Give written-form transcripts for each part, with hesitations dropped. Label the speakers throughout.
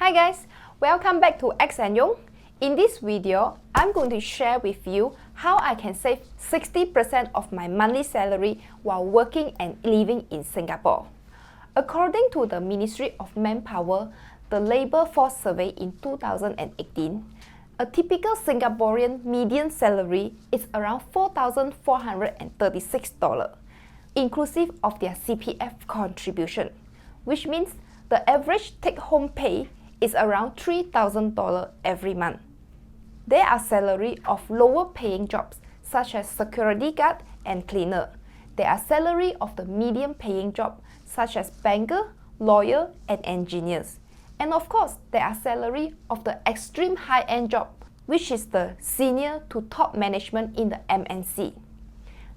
Speaker 1: Hi guys, welcome back to X and Yong. In this video, I'm going to share with you how I can save 60% of my monthly salary while working and living in Singapore. According to the Ministry of Manpower, the Labour Force Survey in 2018, a typical Singaporean median salary is around $4,436, inclusive of their CPF contribution, which means the average take-home pay is around $3,000 every month. There are salaries of lower paying jobs such as security guard and cleaner. There are salaries of the medium paying job such as banker, lawyer and engineers. And of course, there are salaries of the extreme high-end job, which is the senior to top management in the MNC.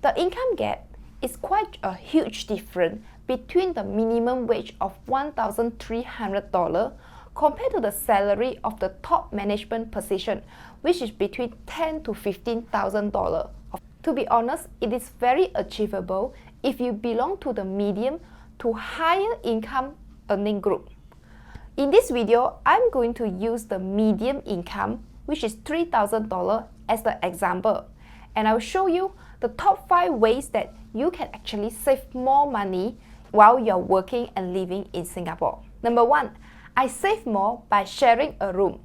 Speaker 1: The income gap is quite a huge difference between the minimum wage of $1,300 compared to the salary of the top management position, which is between $10,000 to $15,000. To be honest, it is very achievable if you belong to the medium to higher income earning group. In this video, I'm going to use the medium income, which is $3,000 as the example, and I'll show you the top 5 ways that you can actually save more money while you're working and living in Singapore. Number 1, I save more by sharing a room.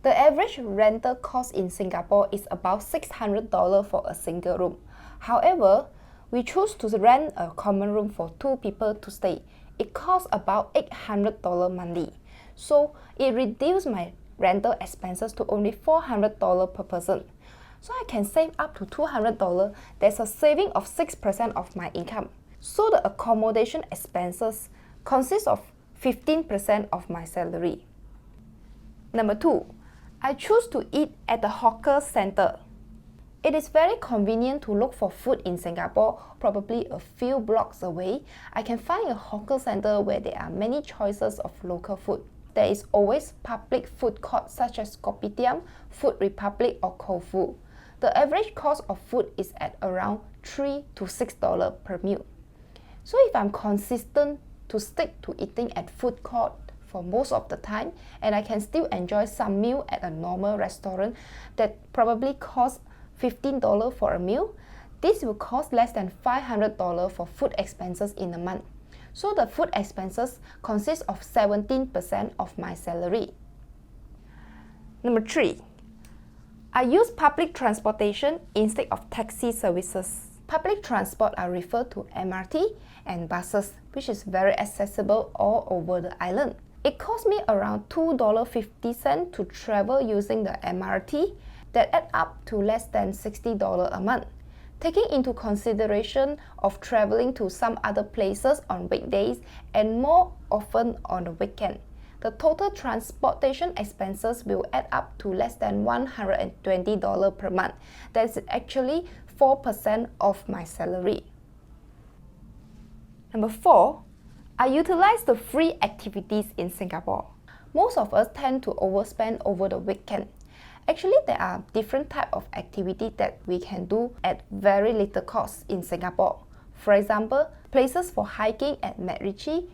Speaker 1: The average rental cost in Singapore is about $600 for a single room. However, we choose to rent a common room for 2 people to stay. It costs about $800 monthly. So it reduces my rental expenses to only $400 per person. So I can save up to $200. There's a saving of 6% of my income. So the accommodation expenses consist of 15% of my salary. Number 2, I choose to eat at the hawker center. It is very convenient to look for food in Singapore, probably a few blocks away. I can find a hawker center where there are many choices of local food. There is always public food courts such as Kopitiam, Food Republic or Koufu. The average cost of food is at around $3 to $6 per meal. So if I'm consistent to stick to eating at food court for most of the time, and I can still enjoy some meal at a normal restaurant that probably costs $15 for a meal, this will cost less than $500 for food expenses in a month. So the food expenses consist of 17% of my salary. Number 3, I use public transportation instead of taxi services. Public transport are referred to MRT and buses, which is very accessible all over the island. It cost me around $2.50 to travel using the MRT, that add up to less than $60 a month. Taking into consideration of traveling to some other places on weekdays and more often on the weekend, the total transportation expenses will add up to less than $120 per month. That's actually 4% of my salary. Number 4, I utilize the free activities in Singapore. Most of us tend to overspend over the weekend. Actually, there are different types of activities that we can do at very little cost in Singapore. For example, places for hiking at MacRitchie,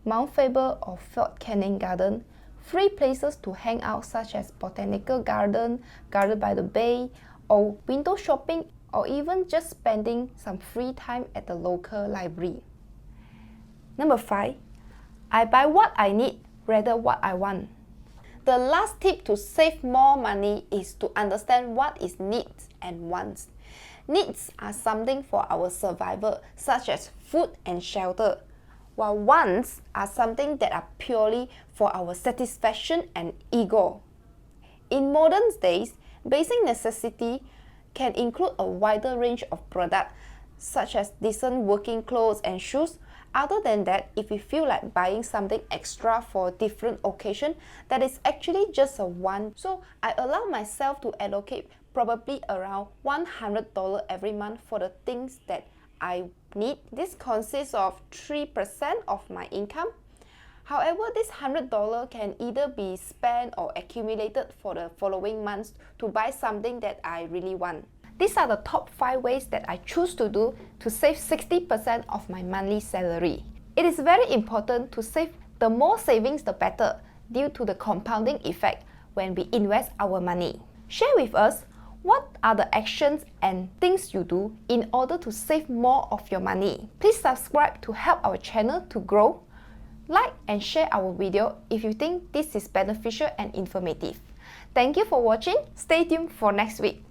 Speaker 1: Mount Faber or Fort Canning Garden, free places to hang out such as Botanical Garden, Garden by the Bay, or window shopping, or even just spending some free time at the local library. Number 5, I buy what I need rather what I want. The last tip to save more money is to understand what is needs and wants. Needs are something for our survival, such as food and shelter, while wants are something that are purely for our satisfaction and ego. In modern days, basic necessity can include a wider range of products, such as decent working clothes and shoes. Other than that, if you feel like buying something extra for a different occasion, that is actually just a want. So I allow myself to allocate probably around $100 every month for the things that I need. This consists of 3% of my income. However, this $100 can either be spent or accumulated for the following months to buy something that I really want. These are the top 5 ways that I choose to do to save 60% of my monthly salary. It is very important to save. The more savings, the better. due to the compounding effect when we invest our money. Share with us what are the actions and things you do in order to save more of your money. Please subscribe to help our channel to grow. Like and share our video if you think this is beneficial and informative. Thank you for watching. Stay tuned for next week.